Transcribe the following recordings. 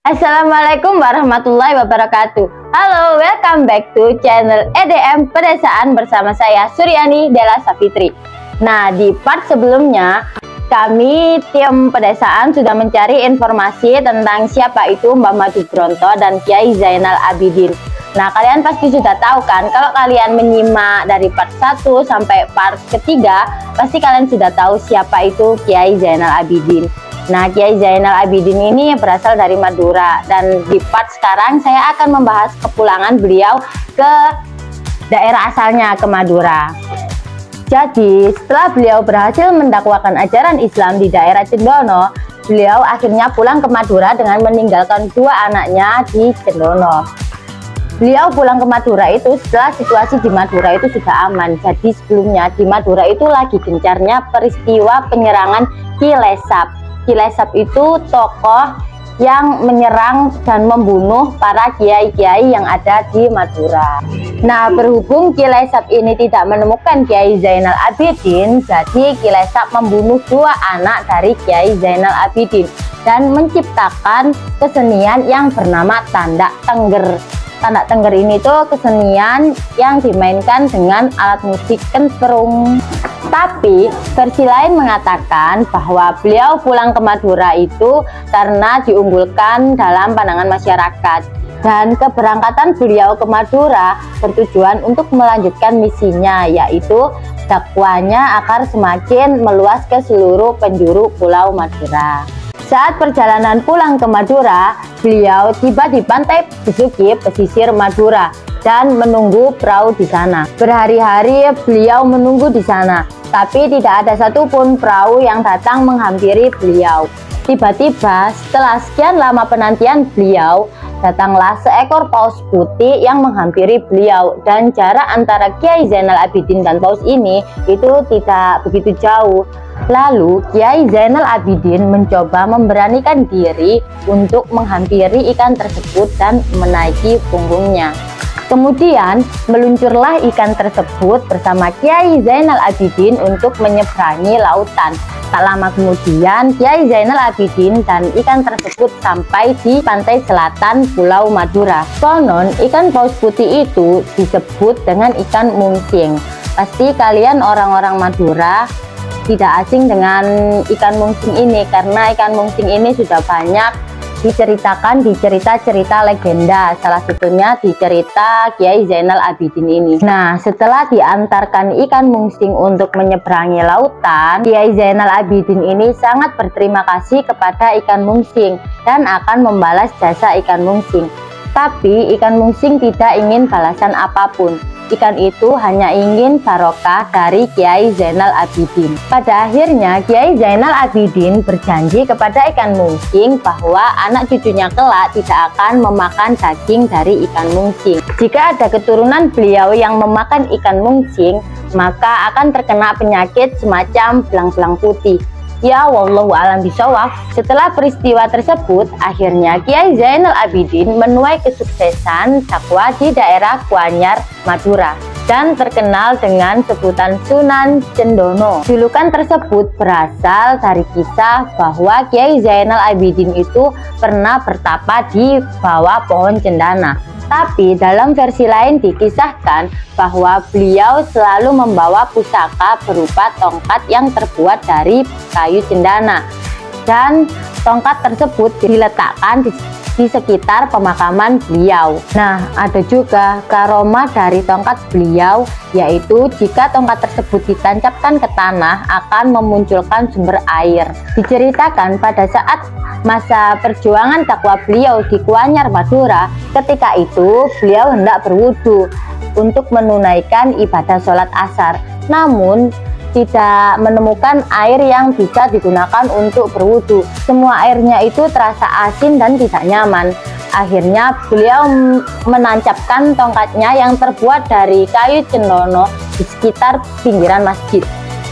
Assalamualaikum warahmatullahi wabarakatuh. Halo, welcome back to channel EDM Pedesaan bersama saya Suryani Della Savitri. Nah, di part sebelumnya kami tim Pedesaan sudah mencari informasi tentang siapa itu Mbah Madu Bronto dan Kiai Zainal Abidin. Nah, kalian pasti sudah tahu kan, kalau kalian menyimak dari part 1 sampai part ketiga, pasti kalian sudah tahu siapa itu Kiai Zainal Abidin. Nah, Kiai Zainal Abidin ini berasal dari Madura, dan di part sekarang saya akan membahas kepulangan beliau ke daerah asalnya, ke Madura. Jadi, setelah beliau berhasil mendakwakan ajaran Islam di daerah Cendono, beliau akhirnya pulang ke Madura dengan meninggalkan 2 anaknya di Cendono. Beliau pulang ke Madura itu setelah situasi di Madura itu sudah aman. Jadi sebelumnya di Madura itu lagi gencarnya peristiwa penyerangan Ki Lesap. Ki Lesap itu tokoh yang menyerang dan membunuh para kiai-kiai yang ada di Madura. Nah, berhubung Ki Lesap ini tidak menemukan Kiai Zainal Abidin, jadi Ki Lesap membunuh 2 anak dari Kiai Zainal Abidin dan menciptakan kesenian yang bernama Tandak Tengger. Tandak Tengger ini tuh kesenian yang dimainkan dengan alat musik kentrung. Tapi versi lain mengatakan bahwa beliau pulang ke Madura itu karena diunggulkan dalam pandangan masyarakat, dan keberangkatan beliau ke Madura bertujuan untuk melanjutkan misinya, yaitu dakwanya agar semakin meluas ke seluruh penjuru Pulau Madura. Saat perjalanan pulang ke Madura, beliau tiba di pantai Besuki, pesisir Madura, dan menunggu perahu di sana. Berhari-hari beliau menunggu di sana, tapi tidak ada satupun perahu yang datang menghampiri beliau. Tiba-tiba, setelah sekian lama penantian beliau, datanglah seekor paus putih yang menghampiri beliau, dan jarak antara Kiai Zainal Abidin dan paus ini itu tidak begitu jauh. Lalu Kiai Zainal Abidin mencoba memberanikan diri untuk menghampiri ikan tersebut dan menaiki punggungnya. Kemudian meluncurlah ikan tersebut bersama Kiai Zainal Abidin untuk menyeberangi lautan. Tak lama kemudian Kiai Zainal Abidin dan ikan tersebut sampai di pantai selatan Pulau Madura. Konon ikan paus putih itu disebut dengan ikan mungsing. Pasti kalian orang-orang Madura tidak asing dengan ikan mungsing ini, karena ikan mungsing ini sudah banyak diceritakan di cerita-cerita legenda, salah satunya di cerita Kiai Zainal Abidin ini. Nah, setelah diantarkan ikan mungsing untuk menyeberangi lautan, Kiai Zainal Abidin ini sangat berterima kasih kepada ikan mungsing dan akan membalas jasa ikan mungsing. Tapi ikan mungsing tidak ingin balasan apapun. Ikan itu hanya ingin barokah dari Kiai Zainal Abidin. Pada akhirnya Kiai Zainal Abidin berjanji kepada ikan mungsing bahwa anak cucunya kelak tidak akan memakan daging dari ikan mungsing. Jika ada keturunan beliau yang memakan ikan mungsing, maka akan terkena penyakit semacam belang-belang putih. Ya, wallahu alam bishawab. Setelah peristiwa tersebut, akhirnya Kiai Zainal Abidin menuai kesuksesan dakwah di daerah Kuanyar, Madura, dan terkenal dengan sebutan Sunan Cendono. Julukan tersebut berasal dari kisah bahwa Kiai Zainal Abidin itu pernah bertapa di bawah pohon cendana. Tapi dalam versi lain dikisahkan bahwa beliau selalu membawa pusaka berupa tongkat yang terbuat dari kayu cendana, dan tongkat tersebut diletakkan di sekitar pemakaman beliau. Nah, ada juga karomah dari tongkat beliau, yaitu jika tongkat tersebut ditancapkan ke tanah akan memunculkan sumber air. Diceritakan pada saat masa perjuangan dakwah beliau di Kuanyar, Madura, ketika itu beliau hendak berwudu untuk menunaikan ibadah sholat asar, namun tidak menemukan air yang bisa digunakan untuk berwudu. Semua airnya itu terasa asin dan tidak nyaman. Akhirnya beliau menancapkan tongkatnya yang terbuat dari kayu cendono di sekitar pinggiran masjid.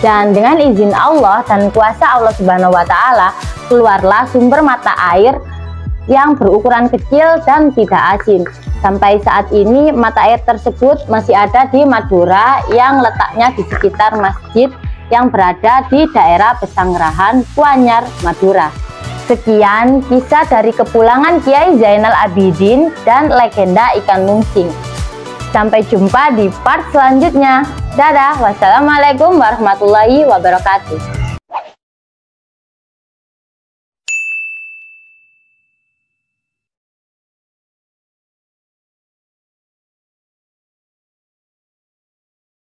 Dan dengan izin Allah dan kuasa Allah Subhanahu wa Ta'ala, keluarlah sumber mata air yang berukuran kecil dan tidak asin. Sampai saat ini mata air tersebut masih ada di Madura yang letaknya di sekitar masjid yang berada di daerah Pesanggerahan, Kuanyar, Madura. Sekian kisah dari kepulangan Kiai Zainal Abidin dan legenda ikan nungsing. Sampai jumpa di part selanjutnya. Dadah, wassalamualaikum warahmatullahi wabarakatuh.